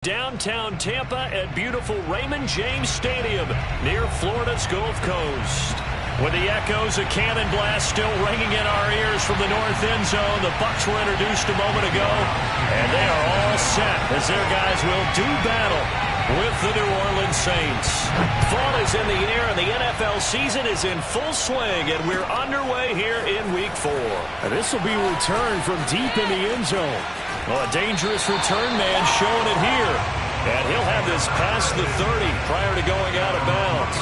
Downtown Tampa at beautiful Raymond James Stadium near Florida's Gulf Coast. With the echoes of cannon blast still ringing in our ears from the north end zone, the Bucs were introduced a moment ago, and they are all set as their guys will do battle with the New Orleans Saints. Fall is in the air, and the NFL season is in full swing, and we're underway here in Week 4. And this will be a return from deep in the end zone. Well, a dangerous return man showing it here. And he'll have this past the 30 prior to going out of bounds.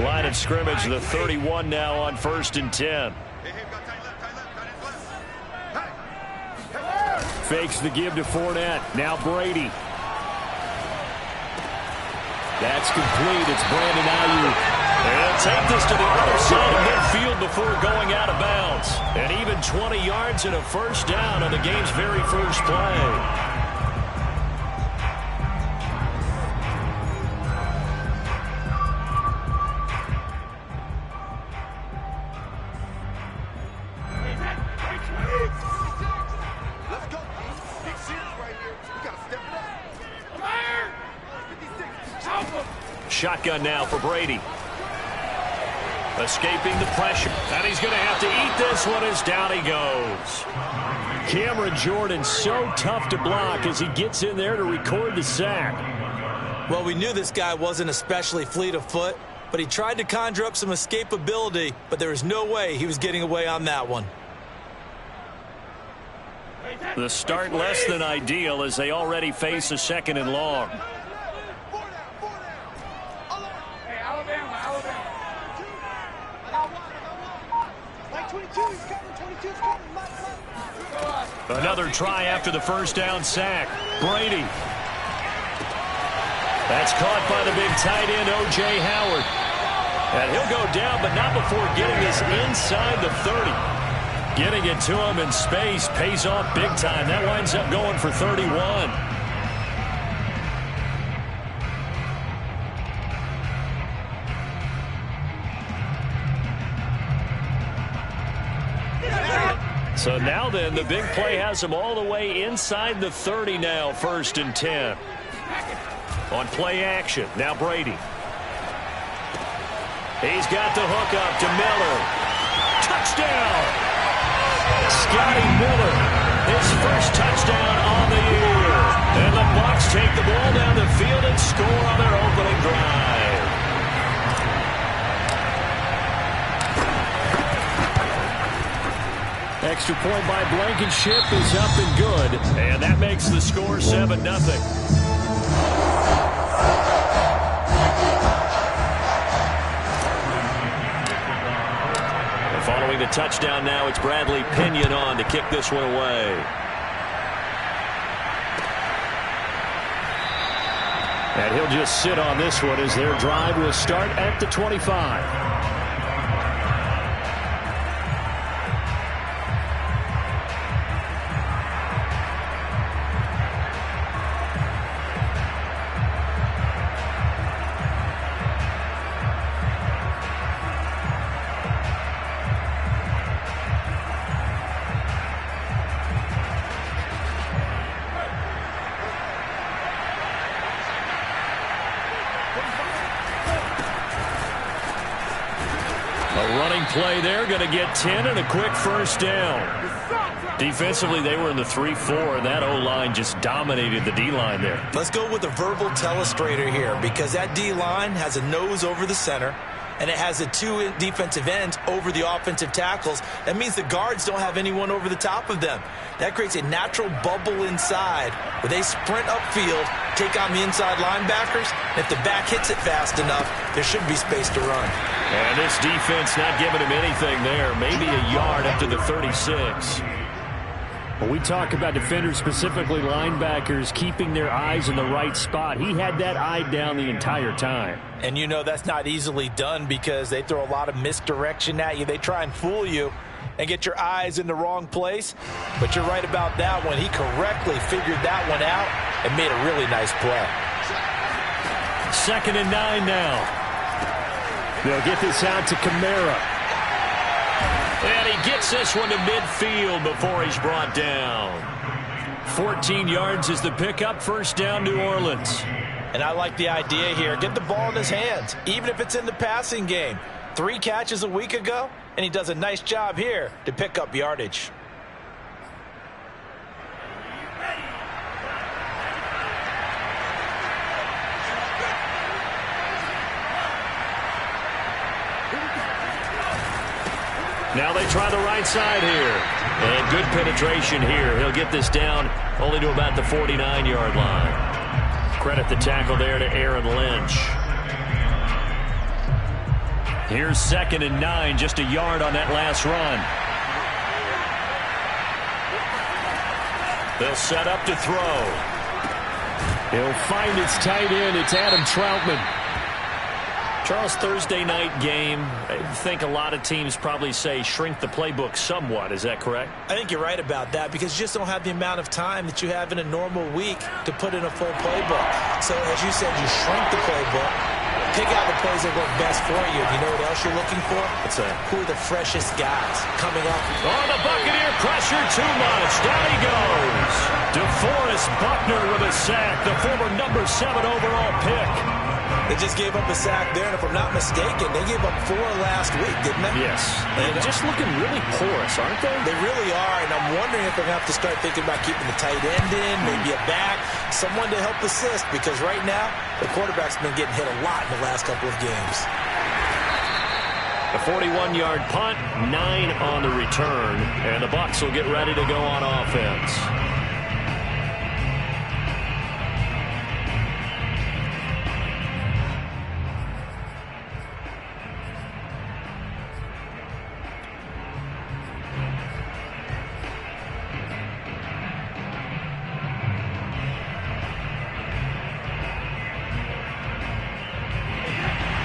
Line of scrimmage, the 31 now on 1st and 10. Fakes the give to Fournette. Now Brady. That's complete. It's Brandon Ayuk. And take this to the other side of midfield before going out of bounds. And even 20 yards and a first down on the game's very first play. Shotgun now for Brady. Escaping the pressure. And he's going to have to eat this one as down he goes. Cameron Jordan so tough to block as he gets in there to record the sack. Well, we knew this guy wasn't especially fleet of foot, but he tried to conjure up some escapability, but there was no way he was getting away on that one. The start less than ideal as they already face a 2nd and long. Another try after the first down sack. Brady. That's caught by the big tight end, O.J. Howard. And he'll go down, but not before getting this inside the 30. Getting it to him in space pays off big time. That winds up going for 31. So now then, the big play has him all the way inside the 30 now, 1st and 10. On play action, now Brady. He's got the hook up to Miller. Touchdown! Scotty Miller, his first touchdown on the year. And the Bucs take the ball down the field and score on their opening drive. Extra point by Blankenship is up and good. And that makes the score 7-0. Following the touchdown now, it's Bradley Pinion on to kick this one away. And he'll just sit on this one as their drive will start at the 25. Play there, going to get 10 and a quick first down. Defensively, they were in the 3-4, and that O-line just dominated the D-line there. Let's go with a verbal telestrator here, because that D-line has a nose over the center, and it has the 2 defensive ends over the offensive tackles. That means the guards don't have anyone over the top of them. That creates a natural bubble inside where they sprint upfield, take on the inside linebackers. If the back hits it fast enough, there should be space to run. And this defense not giving him anything there. Maybe a yard up to the 36. When we talk about defenders, specifically linebackers, keeping their eyes in the right spot, he had that eye down the entire time. And you know that's not easily done because they throw a lot of misdirection at you. They try and fool you. and get your eyes in the wrong place. But you're right about that one. He correctly figured that one out and made a really nice play. 2nd and 9 now. They'll get this out to Kamara. And he gets this one to midfield before he's brought down. 14 yards is the pickup. First down, New Orleans. And I like the idea here. Get the ball in his hands, even if it's in the passing game. 3 catches a week ago, and he does a nice job here to pick up yardage. Now they try the right side here. And good penetration here. He'll get this down only to about the 49-yard line. Credit the tackle there to Aaron Lynch. Here's 2nd and 9, just a yard on that last run. They'll set up to throw. He'll find its tight end. It's Adam Troutman. Charles, Thursday night game, I think a lot of teams probably say shrink the playbook somewhat. Is that correct? I think you're right about that because you just don't have the amount of time that you have in a normal week to put in a full playbook. So as you said, you shrink the playbook, pick out the plays that work best for you. You know what else you're looking for? What's that? Who are the freshest guys coming up? Oh, the Buccaneer pressure too much. Down he goes. DeForest Buckner with a sack, the former number 7 overall pick. They just gave up a sack there, and if I'm not mistaken, they gave up 4 last week, didn't they? Yes. And just looking really porous, aren't they? They really are, and I'm wondering if they're going to have to start thinking about keeping the tight end in, maybe a back, someone to help assist, because right now, the quarterback's been getting hit a lot in the last couple of games. A 41-yard punt, 9 on the return, and the Bucs will get ready to go on offense.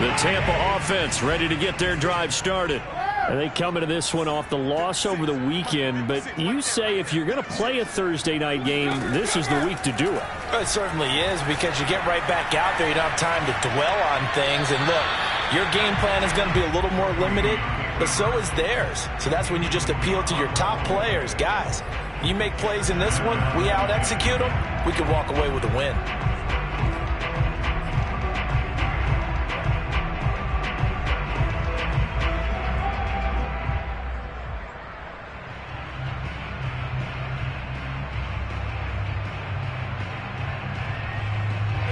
The Tampa offense ready to get their drive started. And they come into this one off the loss over the weekend, but you say if you're going to play a Thursday night game, this is the week to do it. It certainly is, because you get right back out there. You don't have time to dwell on things. And look, your game plan is going to be a little more limited, but so is theirs. So that's when you just appeal to your top players. Guys, you make plays in this one, we out-execute them, we can walk away with a win.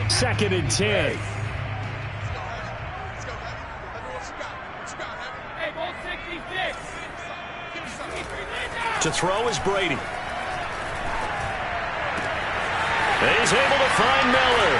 Second and 10. To throw is Brady. He's able to find Miller.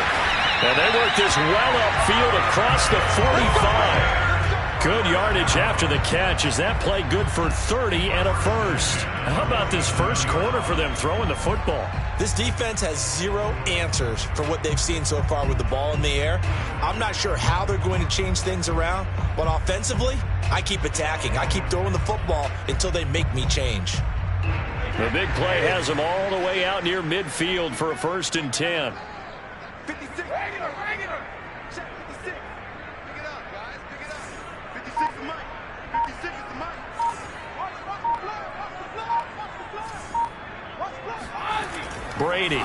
And they work this well upfield across the 45. Good yardage after the catch. Is that play good for 30 and a first? How about this first quarter for them throwing the football? This defense has 0 answers for what they've seen so far with the ball in the air. I'm not sure how they're going to change things around, but offensively, I keep attacking. I keep throwing the football until they make me change. The big play has them all the way out near midfield for a 1st and 10. 56, regular. Check 56. Pick it up, guys. Pick it up. 56 is Mike. 56 is the Mike. Watch the blood. Brady.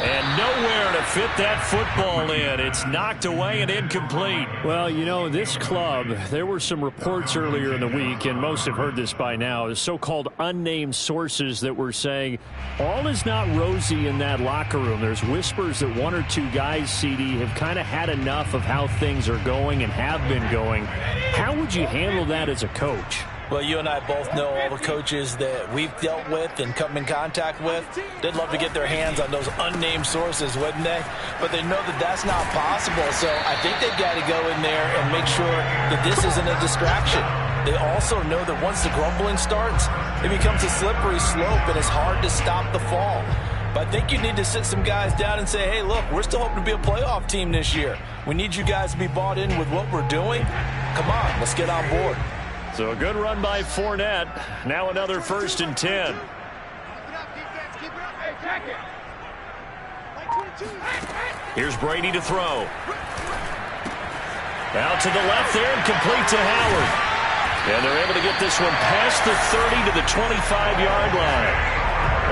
And nowhere to fit that football in. It's knocked away and incomplete. Well, you know, this club, there were some reports earlier in the week, and most have heard this by now, the so-called unnamed sources that were saying all is not rosy in that locker room. There's whispers that 1 or 2 guys, CD, have kind of had enough of how things are going and have been going. How would you handle that as a coach? Well, you and I both know all the coaches that we've dealt with and come in contact with. They'd love to get their hands on those unnamed sources, wouldn't they? But they know that that's not possible. So I think they've got to go in there and make sure that this isn't a distraction. They also know that once the grumbling starts, it becomes a slippery slope and it's hard to stop the fall. But I think you need to sit some guys down and say, hey, look, we're still hoping to be a playoff team this year. We need you guys to be bought in with what we're doing. Come on, let's get on board. So a good run by Fournette. Now another 1st and 10. Here's Brady to throw. Out to the left there and complete to Howard. And they're able to get this one past the 30 to the 25-yard line.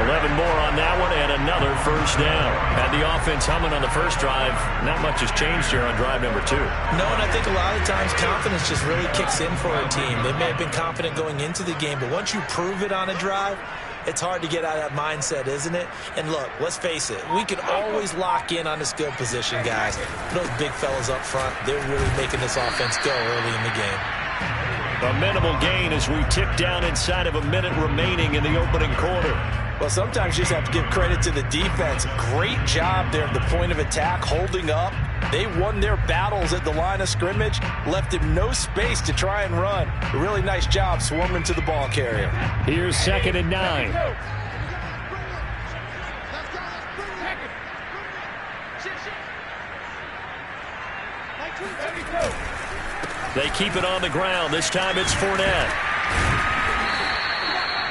11 more on that one and another 1st down. Had the offense humming on the first drive. Not much has changed here on drive number 2. No, and I think a lot of times confidence just really kicks in for a team. They may have been confident going into the game, but once you prove it on a drive, it's hard to get out of that mindset, isn't it? And look, let's face it, we can always lock in on the skill position, guys. Those big fellas up front, they're really making this offense go early in the game. A minimal gain as we tick down inside of a minute remaining in the opening quarter. Well, sometimes you just have to give credit to the defense. Great job there at the point of attack, holding up. They won their battles at the line of scrimmage, left him no space to try and run. A really nice job swarming to the ball carrier. Here's 2nd and 9. They keep it on the ground. This time it's Fournette.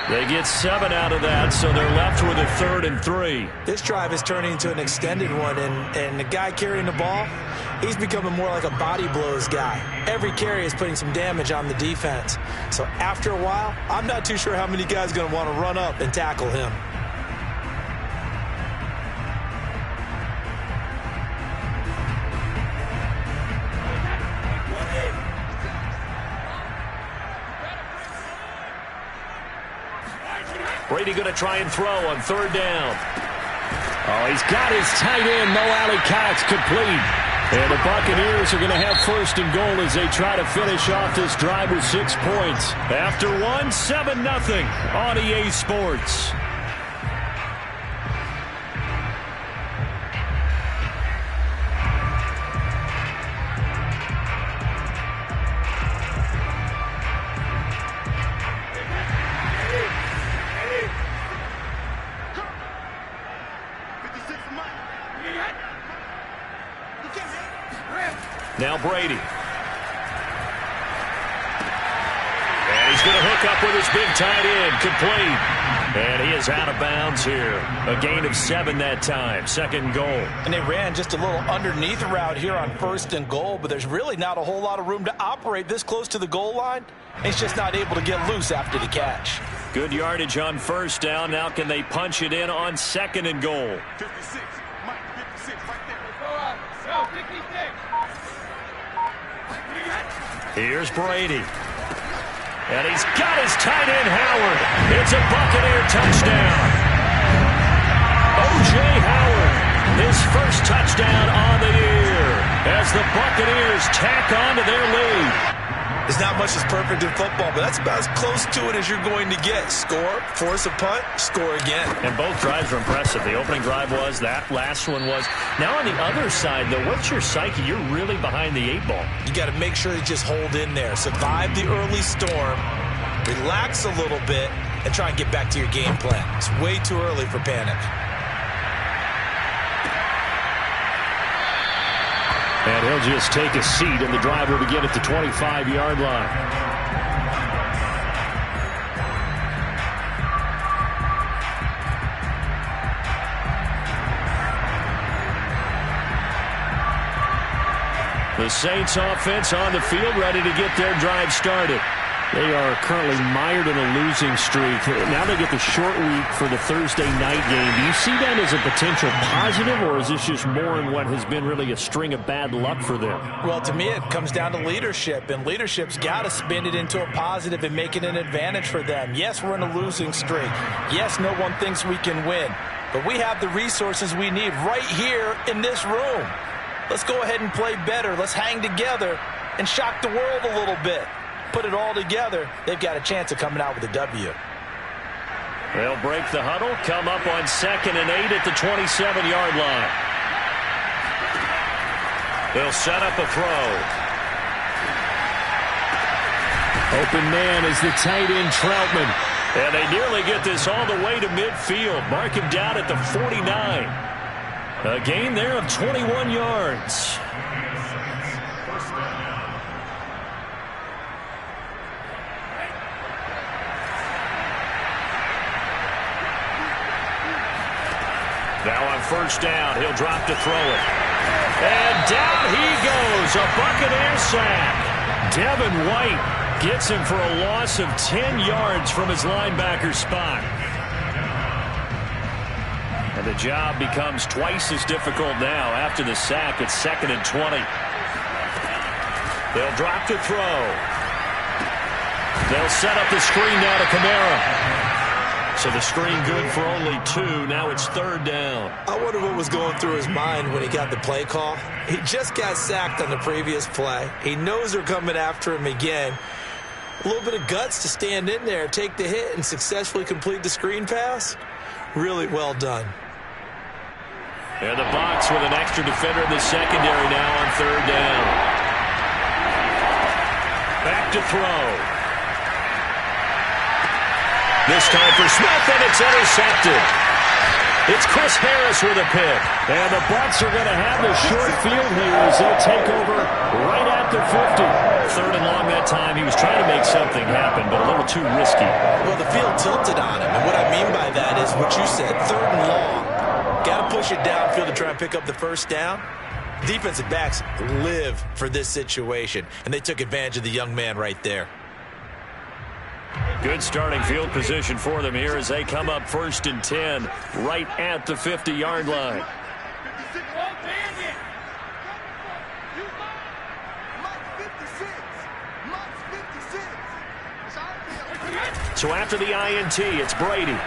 They get 7 out of that, so they're left with a 3rd and 3. This drive is turning into an extended one, and the guy carrying the ball, he's becoming more like a body blows guy. Every carry is putting some damage on the defense. So after a while, I'm not too sure how many guys are going to want to run up and tackle him. Brady going to try and throw on 3rd down. Oh, he's got his tight end, Mo Alley-Cox, complete. And the Buccaneers are going to have 1st and goal as they try to finish off this drive with 6 points. After 1, 7-0 on EA Sports. Now Brady. And he's going to hook up with his big tight end, complete. And he is out of bounds here. A gain of 7 that time, 2nd goal. And they ran just a little underneath route here on 1st and goal, but there's really not a whole lot of room to operate this close to the goal line. He's just not able to get loose after the catch. Good yardage on 1st down. Now can they punch it in on 2nd and goal? 56, Mike, 56, right there. Here's Brady. And he's got his tight end, Howard. It's a Buccaneer touchdown. O.J. Howard, his 1st touchdown on the year as the Buccaneers tack on to their lead. There's not much that's perfect in football, but that's about as close to it as you're going to get. Score, force a punt, score again. And both drives were impressive. The opening drive was, that last one was. Now on the other side, though, what's your psyche? You're really behind the 8 ball. You got to make sure you just hold in there. Survive the early storm, relax a little bit, and try and get back to your game plan. It's way too early for panic. And he'll just take a seat, and the drive will begin at the 25-yard line. The Saints offense on the field, ready to get their drive started. They are currently mired in a losing streak. Now they get the short week for the Thursday night game. Do you see that as a potential positive, or is this just more in what has been really a string of bad luck for them? Well, to me, it comes down to leadership, and leadership's got to spin it into a positive and make it an advantage for them. Yes, we're in a losing streak. Yes, no one thinks we can win, but we have the resources we need right here in this room. Let's go ahead and play better. Let's hang together and shock the world a little bit. Put it all together, they've got a chance of coming out with a W. They'll break the huddle, come up on 2nd and 8 at the 27-yard line. They'll set up a throw. Open man is the tight end, Troutman. And they nearly get this all the way to midfield. Mark him down at the 49. A gain there of 21 yards. Now on first down, he'll drop to throw it. And down he goes, a Buccaneer sack. Devin White gets him for a loss of 10 yards from his linebacker spot. And the job becomes twice as difficult now after the sack. It's 2nd and 20. They'll drop to throw. They'll set up the screen now to Kamara. So the screen good for only 2. Now it's 3rd down. I wonder what was going through his mind when he got the play call. He just got sacked on the previous play. He knows they're coming after him again. A little bit of guts to stand in there, take the hit, and successfully complete the screen pass. Really well done. And the box with an extra defender in the secondary now on 3rd down. Back to throw. This time for Smith, and it's intercepted. It's Chris Harris with a pick. And the Bucs are going to have the short field here as they'll take over right at the 50. 3rd and long that time. He was trying to make something happen, but a little too risky. Well, the field tilted on him, and what I mean by that is what you said, 3rd and long. Got to push it downfield to try and pick up the first down. Defensive backs live for this situation, and they took advantage of the young man right there. Good starting field position for them here as they come up 1st and 10 right at the 50-yard line. So after the INT, it's Brady.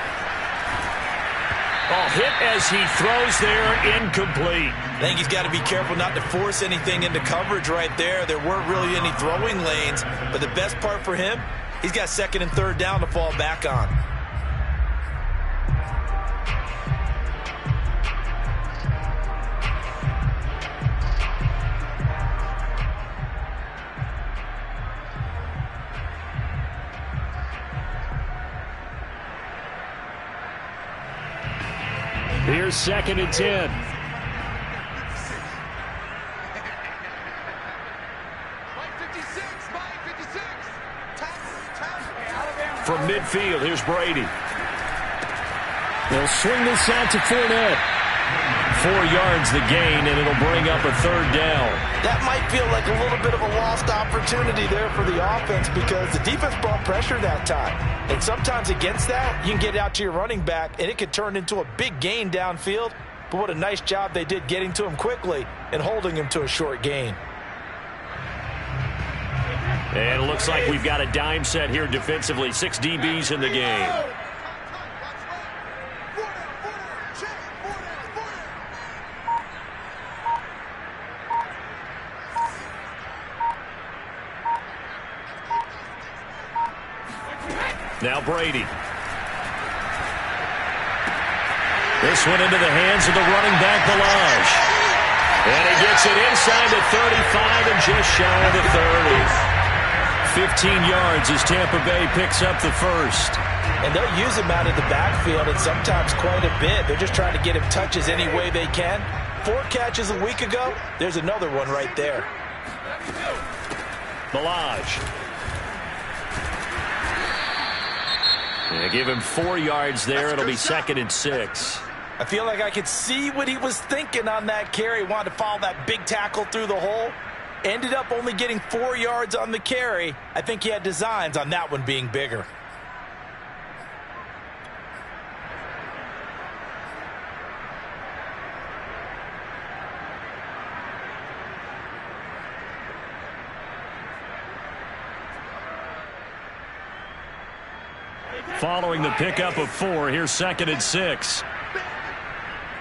Hit as he throws there, incomplete. I think he's got to be careful not to force anything into coverage right there. There weren't really any throwing lanes, but the best part for him, he's got 2nd and 3rd down to fall back on. Here's 2nd and 10. From midfield, here's Brady. They'll swing this out to Fournette. 4 yards the gain, and it'll bring up a 3rd down. That might feel like a little bit of a lost opportunity there for the offense because the defense brought pressure that time. And sometimes against that, you can get out to your running back, and it could turn into a big gain downfield. But what a nice job they did getting to him quickly and holding him to a short gain. And it looks like we've got a dime set here defensively. 6 DBs in the game. Now Brady. This one into the hands of the running back, Ballage. And he gets it inside the 35 and just shy of the 30. 15 yards as Tampa Bay picks up the first. And they'll use him out of the backfield, and sometimes quite a bit. They're just trying to get him touches any way they can. 4 catches a week ago. There's another one right there. Ballage. And give him 4 yards there. It'll be 2nd and 6. I feel like I could see what he was thinking on that carry. Wanted to follow that big tackle through the hole. Ended up only getting 4 yards on the carry. I think he had designs on that one being bigger. Following the pickup of 4, here's 2nd and 6.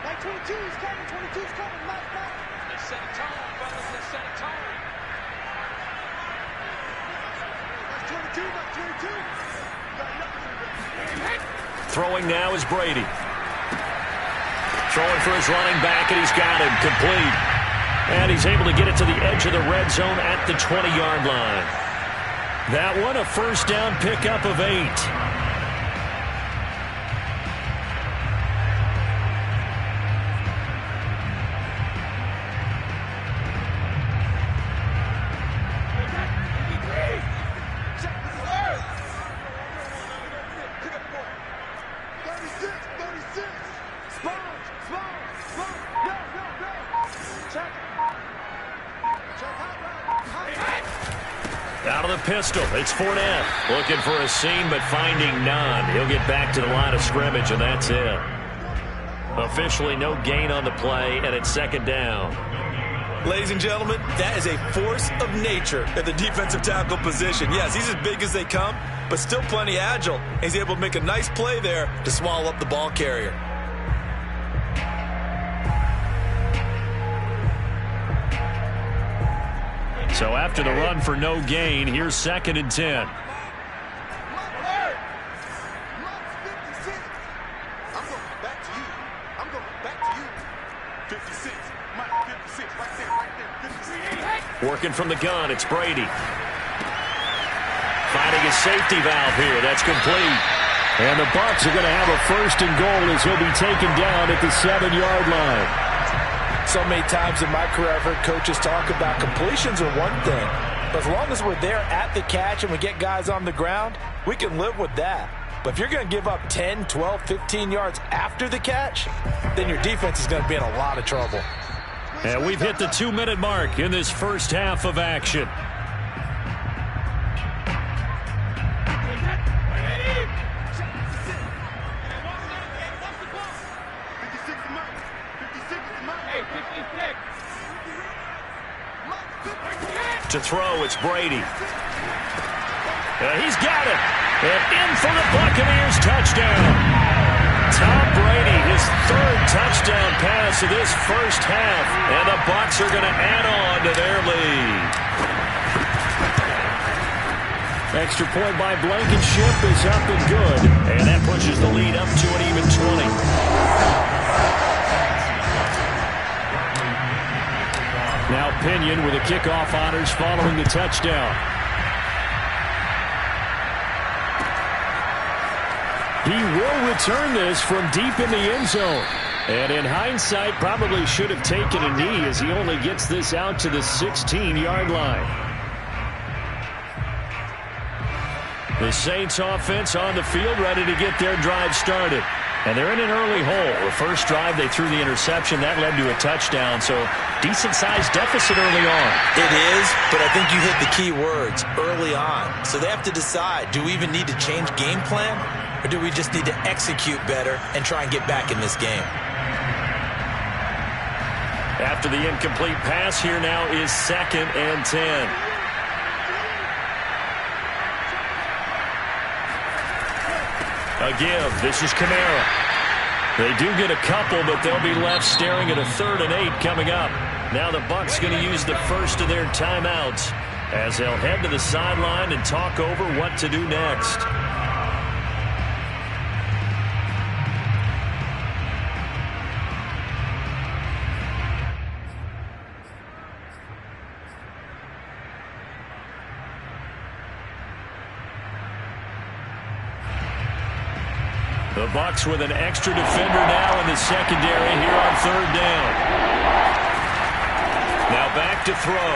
Like 22 is coming, 22 is coming, Let's set a tone, fellas, let's set a tone. That's 22, that's 22. Throwing now is Brady. Throwing for his running back, and he's got him complete. And he's able to get it to the edge of the red zone at the 20-yard line. That one, a first down pickup of 8. the pistol. It's Fournette. Looking for a seam, but finding none. He'll get back to the line of scrimmage, and that's it. Officially no gain on the play, and it's second down. Ladies and gentlemen, that is a force of nature at the defensive tackle position. Yes, he's as big as they come, but still plenty agile. He's able to make a nice play there to swallow up the ball carrier. So after the run for no gain, here's second and 10. Working from the gun, it's Brady. Finding his safety valve here. That's complete. And the Bucs are going to have a first and goal as he'll be taken down at the 7-yard line. So many times in my career, I've heard coaches talk about completions are one thing. But as long as we're there at the catch and we get guys on the ground, we can live with that. But if you're going to give up 10, 12, 15 yards after the catch, then your defense is going to be in a lot of trouble. And we've hit the 2-minute mark in this first half of action. To throw, it's Brady. He's got it. And in for the Buccaneers touchdown. Tom Brady, his third touchdown pass of this first half. And the Bucs are going to add on to their lead. Extra point by Blankenship is up and good. And that pushes the lead up to an even 20. Now Pinion with the kickoff honors following the touchdown. He will return this from deep in the end zone. And in hindsight, probably should have taken a knee as he only gets this out to the 16-yard line. The Saints offense on the field ready to get their drive started. And they're in an early hole. The first drive, they threw the interception. That led to a touchdown. So decent-sized deficit early on. It is, but I think you hit the key words, early on. So they have to decide, do we even need to change game plan? Or do we just need to execute better and try and get back in this game? After the incomplete pass, here now is second and 10. A give. This is Kamara. They do get a couple, but they'll be left staring at a 3rd and 8 coming up. Now the Bucs going to use the first of their timeouts as they'll head to the sideline and talk over what to do next. The Bucs with an extra defender now in the secondary here on 3rd down. Now back to throw.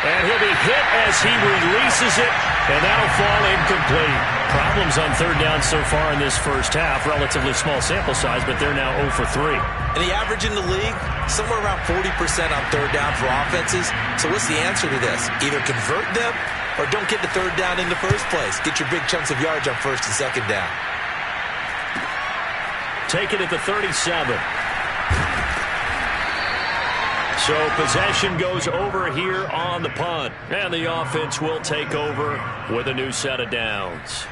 And he'll be hit as he releases it, and that'll fall incomplete. Problems on 3rd down so far in this first half. Relatively small sample size, but they're now 0 for 3. And the average in the league, somewhere around 40% on 3rd down for offenses. So what's the answer to this? Either convert them or don't get the 3rd down in the first place. Get your big chunks of yards on 1st and 2nd down. Take it at the 37. So possession goes over here on the punt. And the offense will take over with a new set of downs.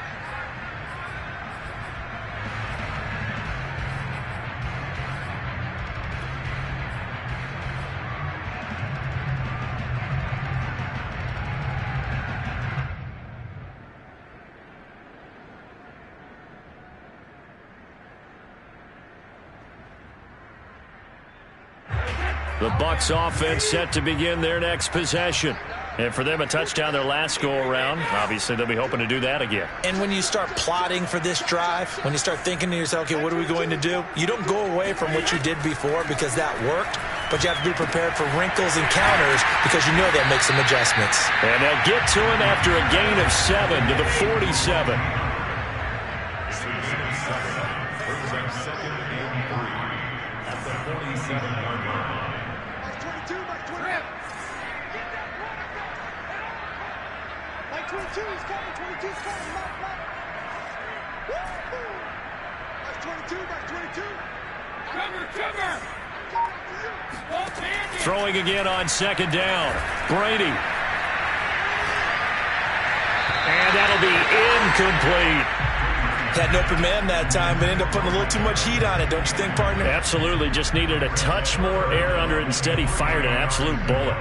The Bucs offense set to begin their next possession. And for them, a touchdown their last go-around. Obviously, they'll be hoping to do that again. And when you start plotting for this drive, when you start thinking to yourself, okay, what are we going to do? You don't go away from what you did before because that worked, but you have to be prepared for wrinkles and counters because you know they'll make some adjustments. And they'll get to him after a gain of 7 to the 47. 22, he's coming. 22's coming. Mike. That's 22, that's 22. Cover. Throwing again on second down. Brady. And that'll be incomplete. Had an open man that time, but ended up putting a little too much heat on it, don't you think, partner? Absolutely. Just needed a touch more air under it. Instead, he fired an absolute bullet.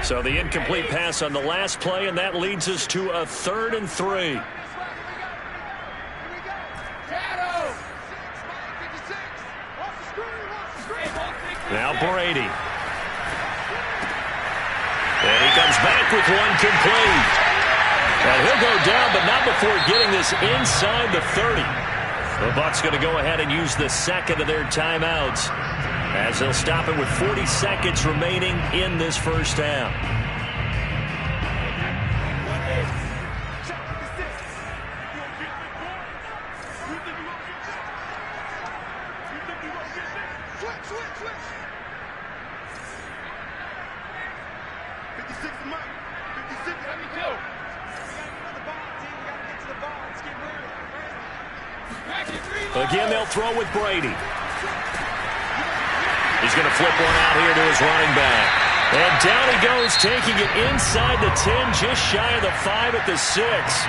So the incomplete pass on the last play, and that leads us to a 3rd and 3. Now Brady. And he comes back with one complete. And he'll go down, but not before getting this inside the 30. The Bucs going to go ahead and use the second of their timeouts, as they'll stop it with 40 seconds remaining in this first half. Again, they'll throw with Brady. He's going to flip one out here to his running back. And down he goes, taking it inside the 10, just shy of the 5 at the 6.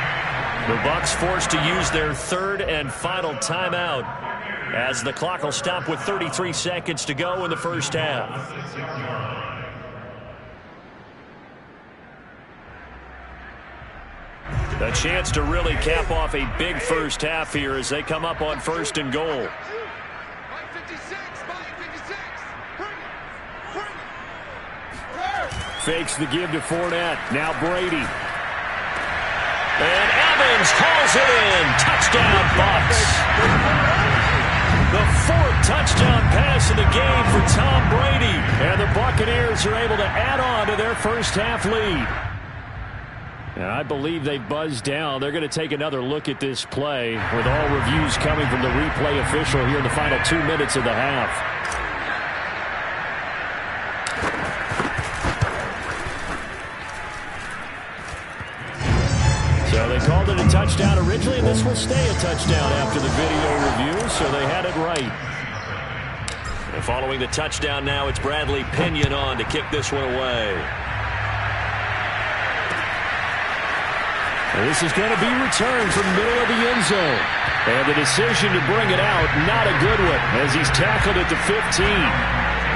The Bucs forced to use their 3rd and final timeout, as the clock will stop with 33 seconds to go in the first half. A chance to really cap off a big first half here as they come up on 1st and goal. Fakes the give to Fournette. Now Brady. And Evans calls it in. Touchdown, Bucs. The 4th touchdown pass of the game for Tom Brady. And the Buccaneers are able to add on to their first half lead. And I believe they buzzed down. They're going to take another look at this play, with all reviews coming from the replay official here in the final 2 minutes of the half. So they called it a touchdown originally, and this will stay a touchdown after the video review, so they had it right. And following the touchdown now, it's Bradley Pinion on to kick this one away. And this is going to be returned from the middle of the end zone. And the decision to bring it out, not a good one, as he's tackled at the 15.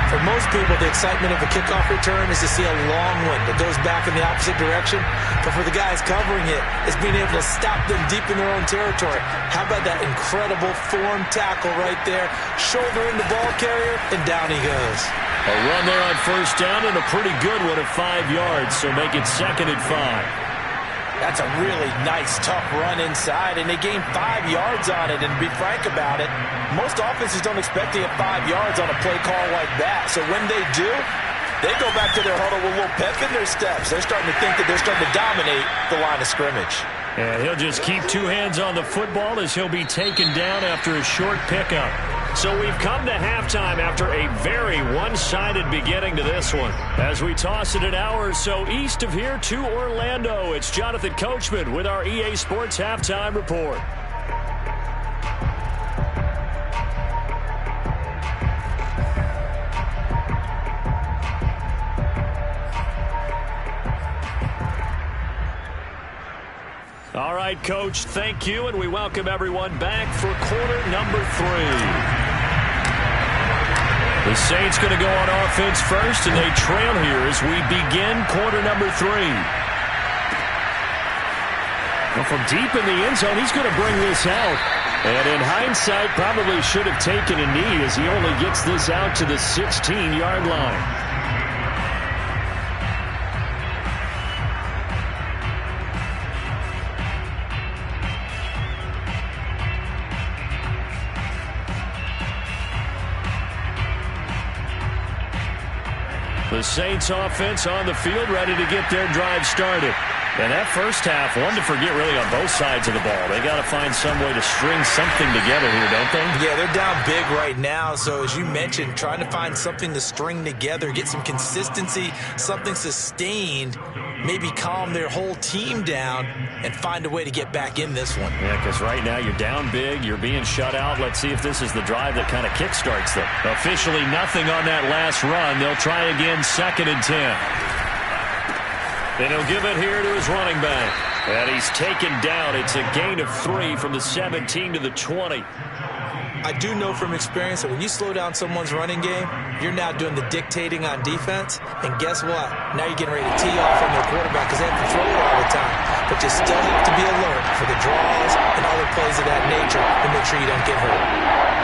For most people, the excitement of a kickoff return is to see a long one that goes back in the opposite direction. But for the guys covering it, it's being able to stop them deep in their own territory. How about that incredible form tackle right there? Shoulder in the ball carrier, and down he goes. A run there on 1st down, and a pretty good one at 5 yards, so make it 2nd and 5. That's a really nice, tough run inside, and they gained 5 yards on it. And to be frank about it, most offenses don't expect to get 5 yards on a play call like that. So when they do, they go back to their huddle with a little pep in their steps. They're starting to think that they're starting to dominate the line of scrimmage. And he'll just keep 2 hands on the football as he'll be taken down after a short pickup. So we've come to halftime after a very one-sided beginning to this one. As we toss it an hour or so east of here to Orlando, it's Jonathan Coachman with our EA Sports Halftime Report. All right, Coach, thank you, and we welcome everyone back for quarter number 3. The Saints going to go on offense first, and they trail here as we begin quarter number 3. Well, from deep in the end zone, he's going to bring this out. And in hindsight, probably should have taken a knee as he only gets this out to the 16-yard line. The Saints offense on the field, ready to get their drive started. And that first half, one to forget really on both sides of the ball. They got to find some way to string something together here, don't they? Yeah, they're down big right now. So as you mentioned, trying to find something to string together, get some consistency, something sustained, maybe calm their whole team down and find a way to get back in this one. Yeah, because right now you're down big, you're being shut out. Let's see if this is the drive that kind of kickstarts them. Officially nothing on that last run. They'll try again, 2nd and 10. And he'll give it here to his running back. And he's taken down. It's a gain of 3 from the 17 to the 20. I do know from experience that when you slow down someone's running game, you're now doing the dictating on defense. And guess what? Now you're getting ready to tee off on their quarterback because they have to throw it all the time. But you still have to be alert for the draws and other plays of that nature to make sure you don't get hurt.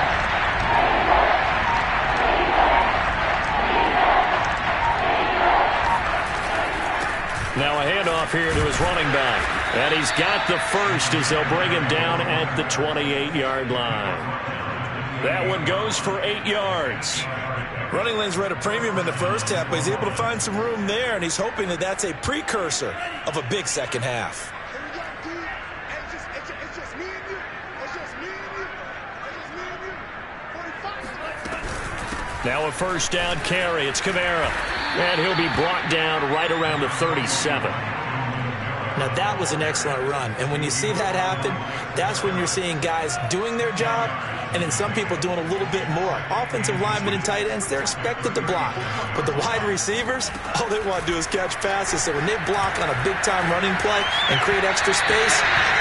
Now a handoff here to his running back. And he's got the first as they'll bring him down at the 28-yard line. That one goes for 8 yards. Running lanes were at a premium in the first half, but he's able to find some room there, and he's hoping that that's a precursor of a big second half. It's just me and you. It's just me and you. It's just me and you. 45. Now a first down carry. It's Kamara. And he'll be brought down right around the 37. Now that was an excellent run. And when you see that happen, that's when you're seeing guys doing their job and then some people doing a little bit more. Offensive linemen and tight ends, they're expected to block. But the wide receivers, all they want to do is catch passes. So when they block on a big-time running play and create extra space,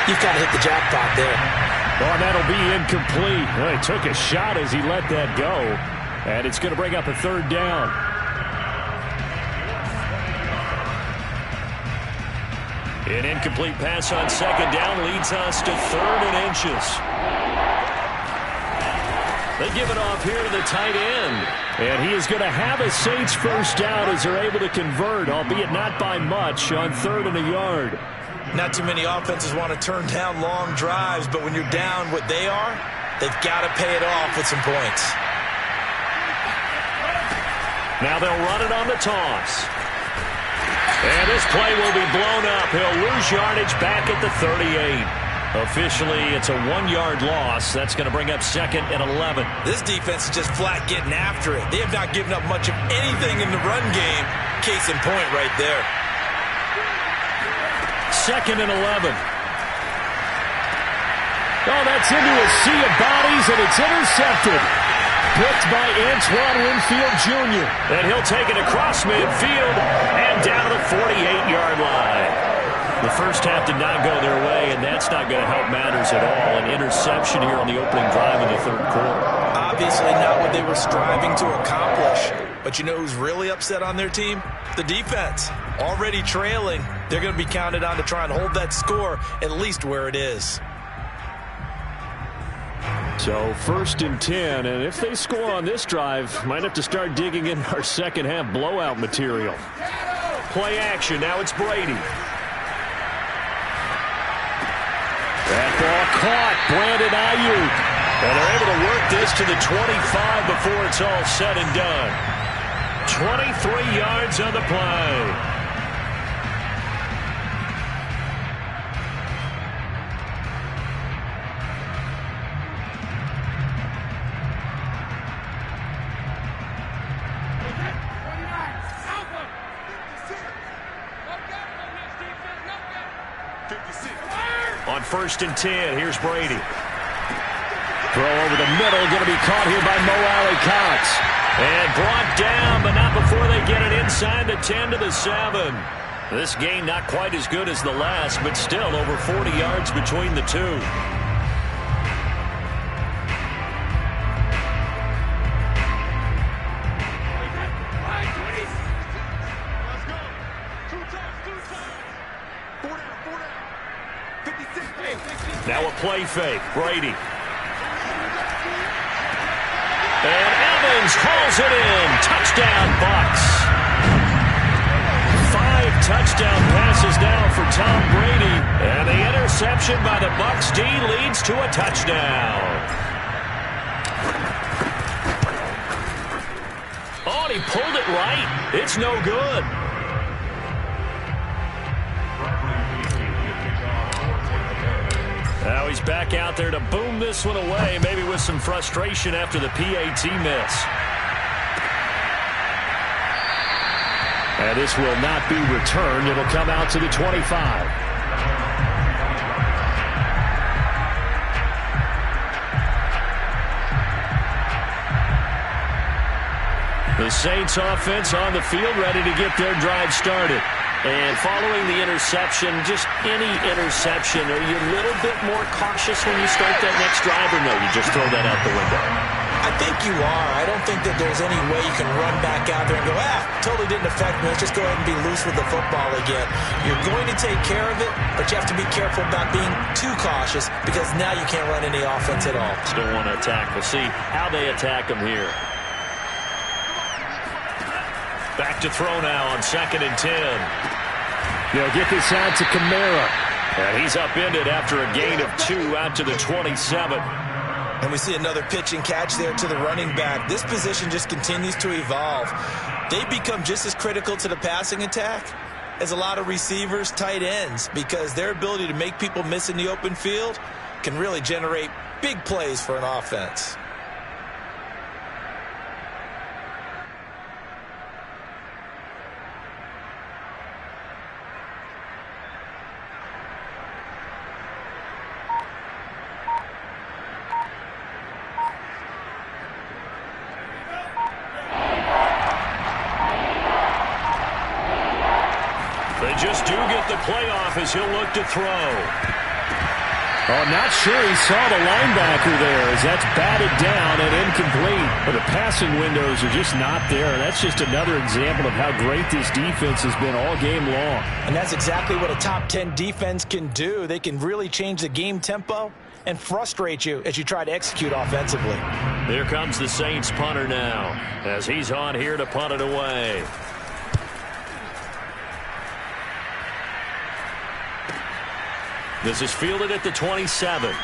you've kind of hit the jackpot there. Oh, that'll be incomplete. Well, he took a shot as he let that go. And it's going to bring up a 3rd down. An incomplete pass on 2nd down leads us to 3rd and inches. They give it off here to the tight end. And he is going to have a Saints first down as they're able to convert, albeit not by much, on 3rd and a yard. Not too many offenses want to turn down long drives, but when you're down what they are, they've got to pay it off with some points. Now they'll run it on the toss. And this play will be blown up. He'll lose yardage back at the 38. Officially, it's a 1-yard loss. That's going to bring up 2nd and 11. This defense is just flat getting after it. They have not given up much of anything in the run game. Case in point right there. 2nd and 11. Oh, that's into a sea of bodies, and it's intercepted. Picked by Antoine Winfield Jr. And he'll take it across midfield and down to the 48-yard line. The first half did not go their way, and that's not going to help matters at all. An interception here on the opening drive in the 3rd quarter. Obviously not what they were striving to accomplish. But you know who's really upset on their team? The defense. Already trailing. They're going to be counted on to try and hold that score at least where it is. So 1st and 10, and if they score on this drive, might have to start digging in our second half blowout material. Play action, now it's Brady. That ball caught, Brandon Ayuk. And they're able to work this to the 25 before it's all said and done. 23 yards on the play. On 1st and 10, here's Brady. Throw over the middle, going to be caught here by Mo Alley-Cox. And brought down, but not before they get it inside the 10 to the 7. This game not quite as good as the last, but still over 40 yards between the two. Now a play fake. Brady. And Evans hauls it in. Touchdown, Bucs. 5 touchdown passes now for Tom Brady. And the interception by the Bucs D leads to a touchdown. Oh, and he pulled it right. It's no good. He's back out there to boom this one away, maybe with some frustration after the PAT miss. And this will not be returned. It'll come out to the 25. The Saints offense on the field, ready to get their drive started. And following the interception, just any interception, are you a little bit more cautious when you start that next drive, or no, you just throw that out the window? I think you are. I don't think that there's any way you can run back out there and go, totally didn't affect me. Let's just go ahead and be loose with the football again. You're going to take care of it, but you have to be careful about being too cautious because now you can't run any offense at all. Still want to attack. We'll see how they attack them here. Back to throw now on 2nd and 10. They'll get this out to Kamara. And he's upended after a gain of 2 out to the 27. And we see another pitch and catch there to the running back. This position just continues to evolve. They become just as critical to the passing attack as a lot of receivers, tight ends, because their ability to make people miss in the open field can really generate big plays for an offense. Just do get the playoff as he'll look to throw. Oh, not sure he saw the linebacker there as that's batted down and incomplete. But the passing windows are just not there. That's just another example of how great this defense has been all game long. And that's exactly what a top 10 defense can do. They can really change the game tempo and frustrate you as you try to execute offensively. Here comes the Saints punter now as he's on here to punt it away. This is fielded at the 27.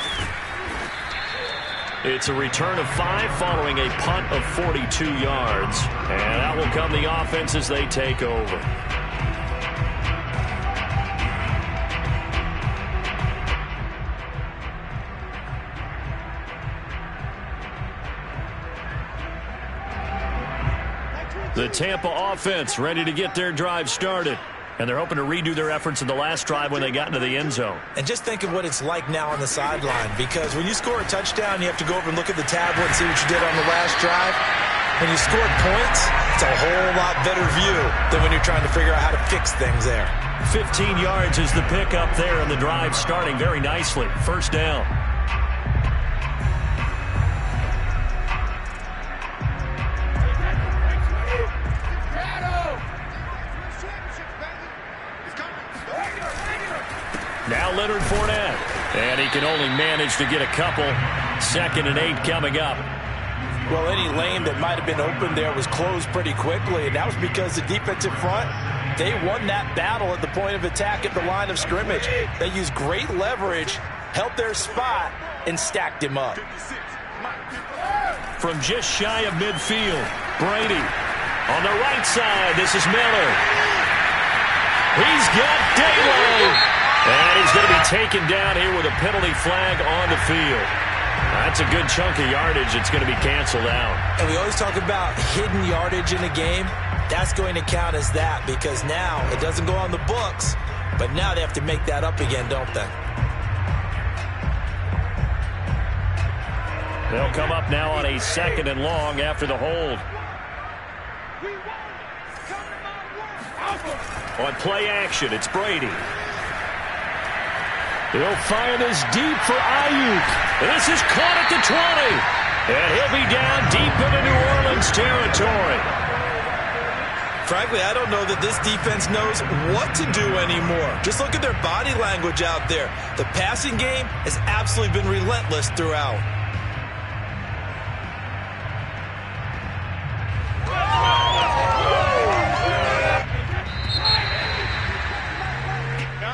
It's a return of 5 following a punt of 42 yards. And out will come the offense as they take over. The Tampa offense ready to get their drive started. And they're hoping to redo their efforts in the last drive when they got into the end zone. And just think of what it's like now on the sideline, because when you score a touchdown, you have to go over and look at the tablet and see what you did on the last drive. When you scored points, it's a whole lot better view than when you're trying to figure out how to fix things there. 15 yards is the pickup there, and the drive starting very nicely. First down. Now Leonard Fournette. And he can only manage to get a couple. 2nd and 8 coming up. Well, any lane that might have been open there was closed pretty quickly, and that was because the defensive front, they won that battle at the point of attack at the line of scrimmage. They used great leverage, held their spot, and stacked him up. From just shy of midfield, Brady. On the right side, this is Miller. He's got daylight. And he's going to be taken down here with a penalty flag on the field. That's a good chunk of yardage. It's going to be canceled out. And we always talk about hidden yardage in a game. That's going to count as that because now it doesn't go on the books, but now they have to make that up again, don't they? They'll come up now on a 2nd and long after the hold. On play action, it's Brady. He'll fire this deep for Ayuk. This is caught at the 20. And he'll be down deep into New Orleans territory. Frankly, I don't know that this defense knows what to do anymore. Just look at their body language out there. The passing game has absolutely been relentless throughout.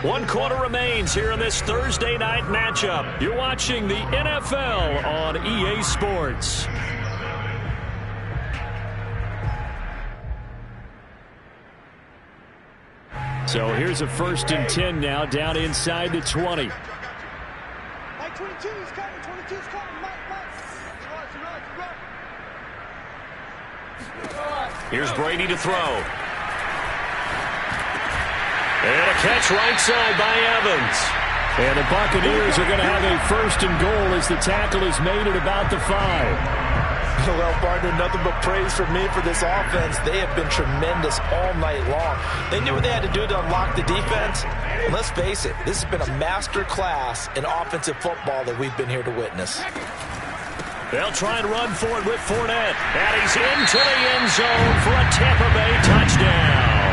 One quarter remains here in this Thursday night matchup. You're watching the NFL on EA Sports. So here's a 1st and 10 now down inside the 20. 22's coming. 22's coming. Mike. Here's Brady to throw. And a catch right side by Evans. And the Buccaneers are going to have a first and goal as the tackle is made at about the 5. Well, partner, nothing but praise from me for this offense. They have been tremendous all night long. They knew what they had to do to unlock the defense. And let's face it, this has been a master class in offensive football that we've been here to witness. They'll try and run for it with Fournette. And he's into the end zone for a Tampa Bay touchdown.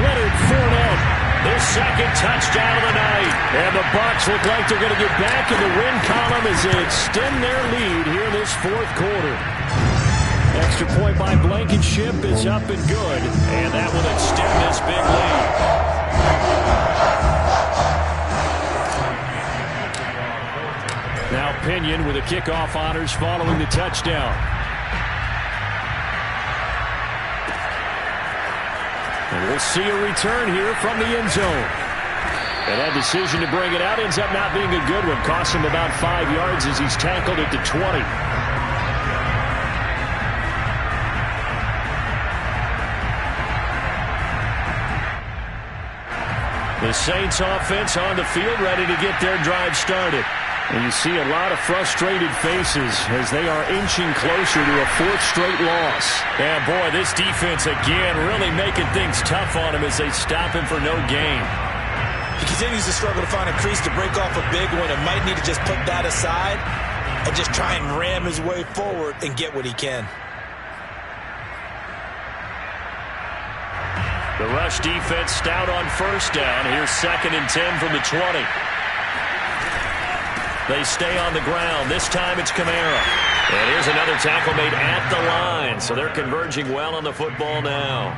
Leonard Fournette, his second touchdown of the night. And the Bucs look like they're going to get back in the win column as they extend their lead here in this fourth quarter. Extra point by Blankenship is up and good. And that will extend this big lead. Now Pinion with the kickoff honors following the touchdown. And we'll see a return here from the end zone. And that decision to bring it out ends up not being a good one. Costs him about 5 yards as he's tackled at the 20. The Saints offense on the field ready to get their drive started. And you see a lot of frustrated faces as they are inching closer to a fourth straight loss. And boy, this defense again really making things tough on him as they stop him for no gain. He continues to struggle to find a crease to break off a big one and might need to just put that aside and just try and ram his way forward and get what he can. The rush defense stout on first down. Here's 2nd and 10 from the 20. They stay on the ground. This time it's Kamara. And here's another tackle made at the line. So they're converging well on the football now.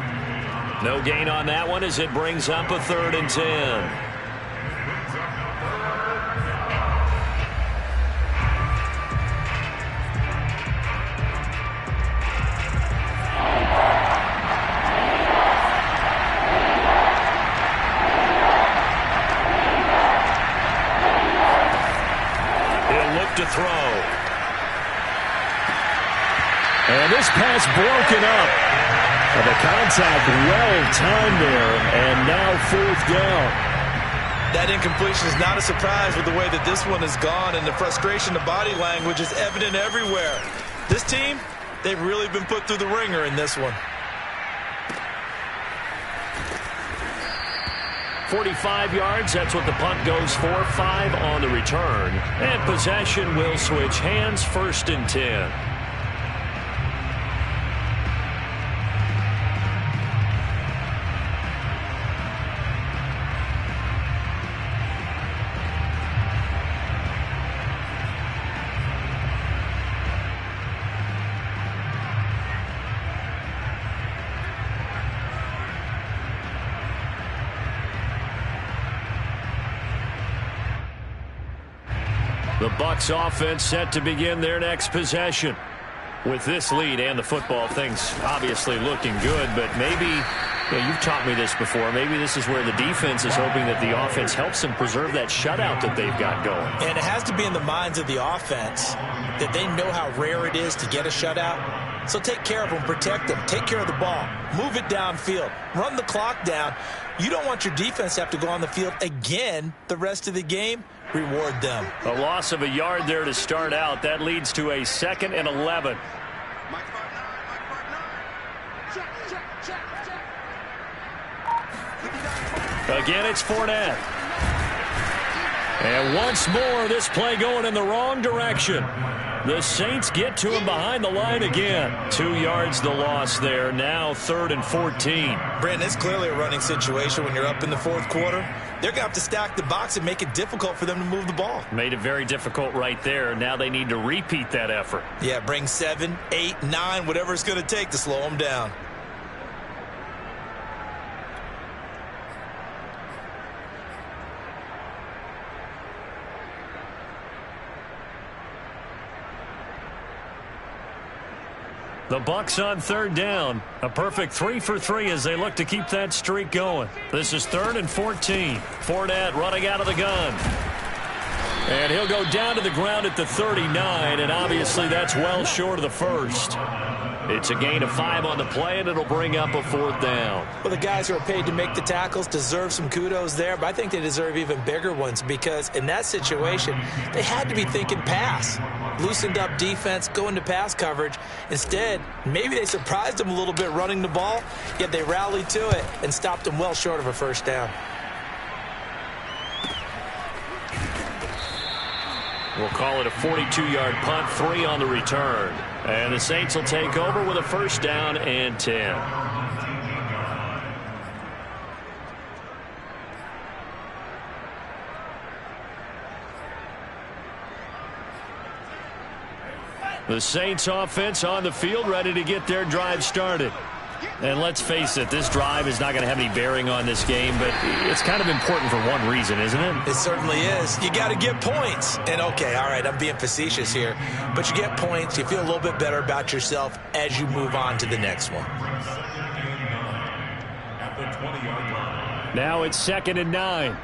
No gain on that one as it brings up a 3rd and 10. To throw. And this pass broken up. And the contact well timed there. And now 4th down. That incompletion is not a surprise with the way that this one has gone, and the frustration, the body language is evident everywhere. This team, they've really been put through the ringer in this one. 45 yards, that's what the punt goes for. 5 on the return. And possession will switch hands, 1st and 10. The Bucs offense set to begin their next possession. With this lead and the football, things obviously looking good, but maybe, you've taught me this before, maybe this is where the defense is hoping that the offense helps them preserve that shutout that they've got going. And it has to be in the minds of the offense that they know how rare it is to get a shutout. So take care of them, protect them, take care of the ball, move it downfield, run the clock down. You don't want your defense to have to go on the field again the rest of the game. Reward them. A loss of a yard there to start out. That leads to a 2nd and 11. Again, it's Fournette. And once more, this play going in the wrong direction. The Saints get to him behind the line again. 2 yards the loss there. Now 3rd and 14. Brandon, it's clearly a running situation when you're up in the 4th quarter. They're going to have to stack the box and make it difficult for them to move the ball. Made it very difficult right there. Now they need to repeat that effort. Yeah, bring 7, 8, 9, whatever it's going to take to slow them down. The Bucs on 3rd down. A perfect 3 for 3 as they look to keep that streak going. This is 3rd and 14. Fournette running out of the gun. And he'll go down to the ground at the 39, and obviously that's well short of the first. It's a gain of 5 on the play, and it'll bring up a 4th down. Well, the guys who are paid to make the tackles deserve some kudos there, but I think they deserve even bigger ones because in that situation, they had to be thinking pass. Loosened up defense, going to pass coverage. Instead, maybe they surprised them a little bit running the ball, yet they rallied to it and stopped them well short of a first down. We'll call it a 42-yard punt, 3 on the return. And the Saints will take over with a 1st down and 10. The Saints offense on the field, ready to get their drive started. And let's face it, this drive is not going to have any bearing on this game, but it's kind of important for one reason, isn't it? It certainly is. You got to get points. And, okay, all right, I'm being facetious here, but you get points. You feel a little bit better about yourself as you move on to the next one. Now it's 2nd and 9.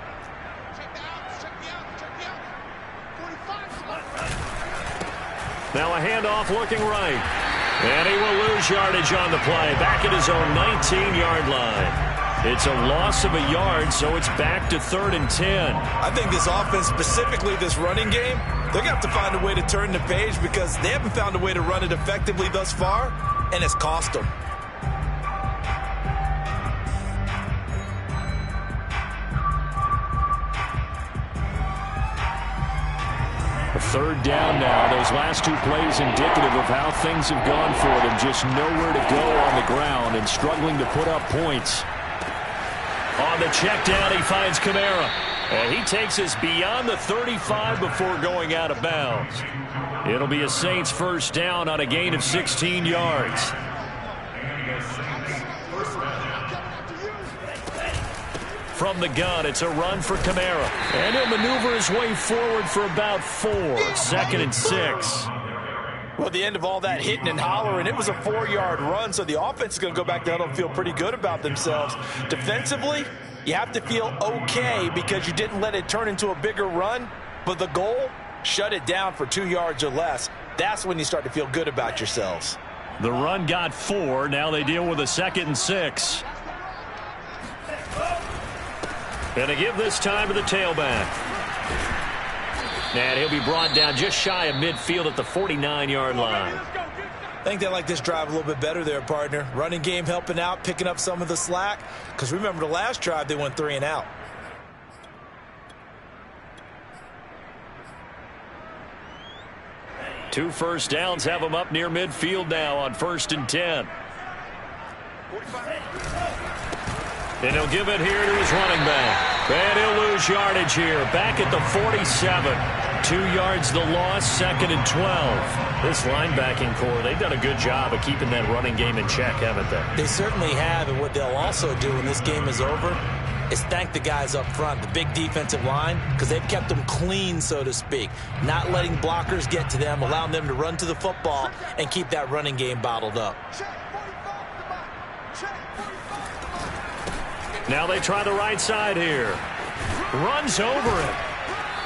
Now a handoff looking right. And he will lose yardage on the play. Back at his own 19-yard line. It's a loss of a yard, so it's back to 3rd and 10. I think this offense, specifically this running game, they're going to have to find a way to turn the page because they haven't found a way to run it effectively thus far, and it's cost them. A 3rd down now. Those last 2 plays indicative of how things have gone for them. Just nowhere to go on the ground and struggling to put up points. On the check down, he finds Kamara. And he takes us beyond the 35 before going out of bounds. It'll be a Saints 1st down on a gain of 16 yards. From the gun, it's a run for Kamara. And he'll maneuver his way forward for about 4. 2nd and 6. Well, at the end of all that hitting and hollering, it was a 4-yard run, so the offense is going to go back down and feel pretty good about themselves. Defensively, you have to feel okay because you didn't let it turn into a bigger run, but the goal, shut it down for 2 yards or less. That's when you start to feel good about yourselves. The run got 4. Now they deal with a 2nd and 6. Gonna give this time to the tailback. And he'll be brought down just shy of midfield at the 49-yard line. I think they like this drive a little bit better there, partner. Running game helping out, picking up some of the slack. Because remember the last drive, they went 3 and out. Two 1st downs have them up near midfield now on 1st and 10. And he'll give it here to his running back. And he'll lose yardage here. Back at the 47. 2 yards the loss, 2nd and 12. This linebacking core, they've done a good job of keeping that running game in check, haven't they? They certainly have, and what they'll also do when this game is over is thank the guys up front, the big defensive line, because they've kept them clean, so to speak. Not letting blockers get to them, allowing them to run to the football and keep that running game bottled up. Now they try the right side here. Runs over it.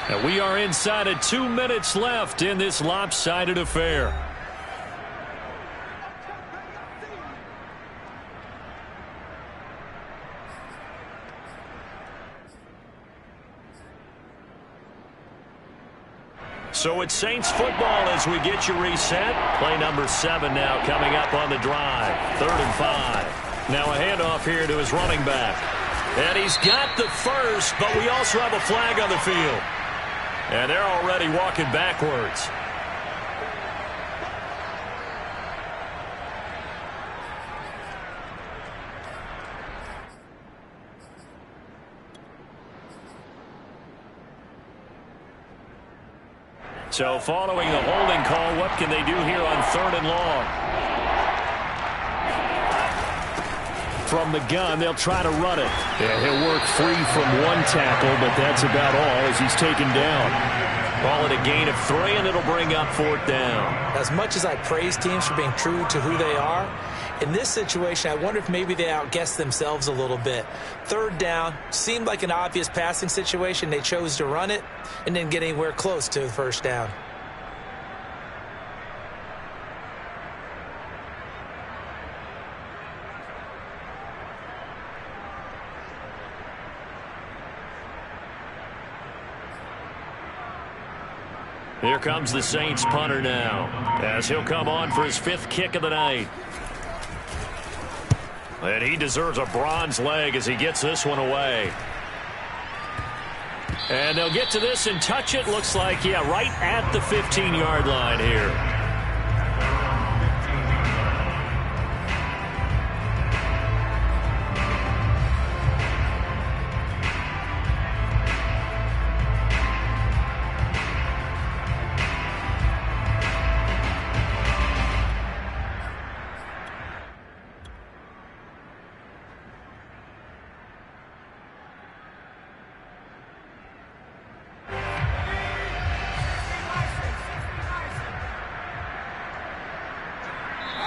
And we are inside of 2 minutes left in this lopsided affair. So it's Saints football as we get you reset. Play number 7 now coming up on the drive. 3rd and 5. Now a handoff here to his running back. And he's got the first, but we also have a flag on the field. And they're already walking backwards. So following the holding call, what can they do here on 3rd and long? From the gun, they'll try to run it. Yeah, he'll work free from one tackle, but that's about all as he's taken down. Call it a gain of 3, and it'll bring up 4th down. As much as I praise teams for being true to who they are, In this situation, I wonder if maybe they outguessed themselves a little bit. Third down, seemed like an obvious passing situation. They chose to run it and didn't get anywhere close to the first down. Here comes the Saints punter now, as he'll come on for his 5th kick of the night. And he deserves a bronze leg as he gets this one away. And they'll get to this and touch it. Looks like, yeah, right at the 15-yard line here.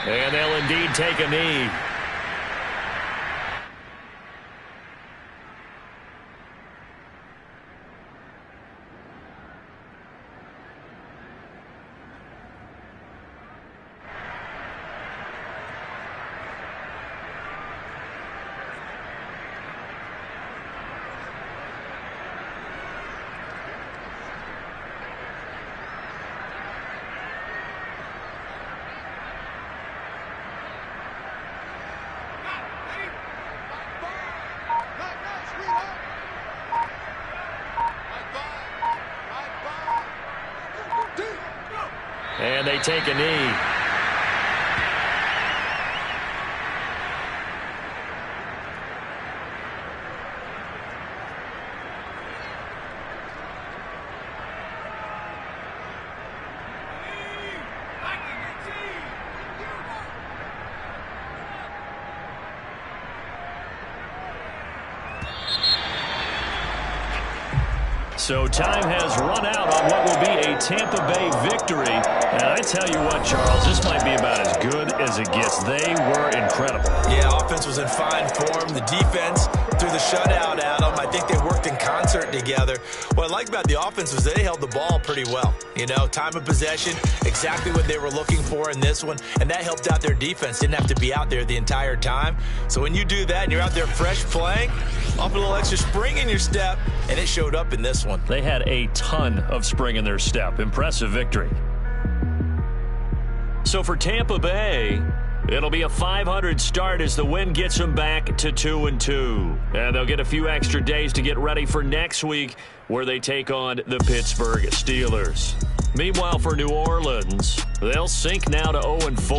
And they'll indeed take a knee. And they take a knee. So time has run out on what will be a Tampa Bay victory. And I tell you what, Charles, this might be about as good as it gets. They were incredible. Yeah, offense was in fine form. The defense threw the shutout at them. I think they worked in concert together. What I like about the offense was they held the ball pretty well. You know, time of possession, exactly what they were looking for in this one. And that helped out their defense. Didn't have to be out there the entire time. So when you do that and you're out there fresh playing, off a little extra spring in your step, and it showed up in this one. They had a ton of spring in their step. Impressive victory. So for Tampa Bay, it'll be a 500 start as the win gets them back to 2-2. And they'll get a few extra days to get ready for next week where they take on the Pittsburgh Steelers. Meanwhile, for New Orleans, they'll sink now to 0-4.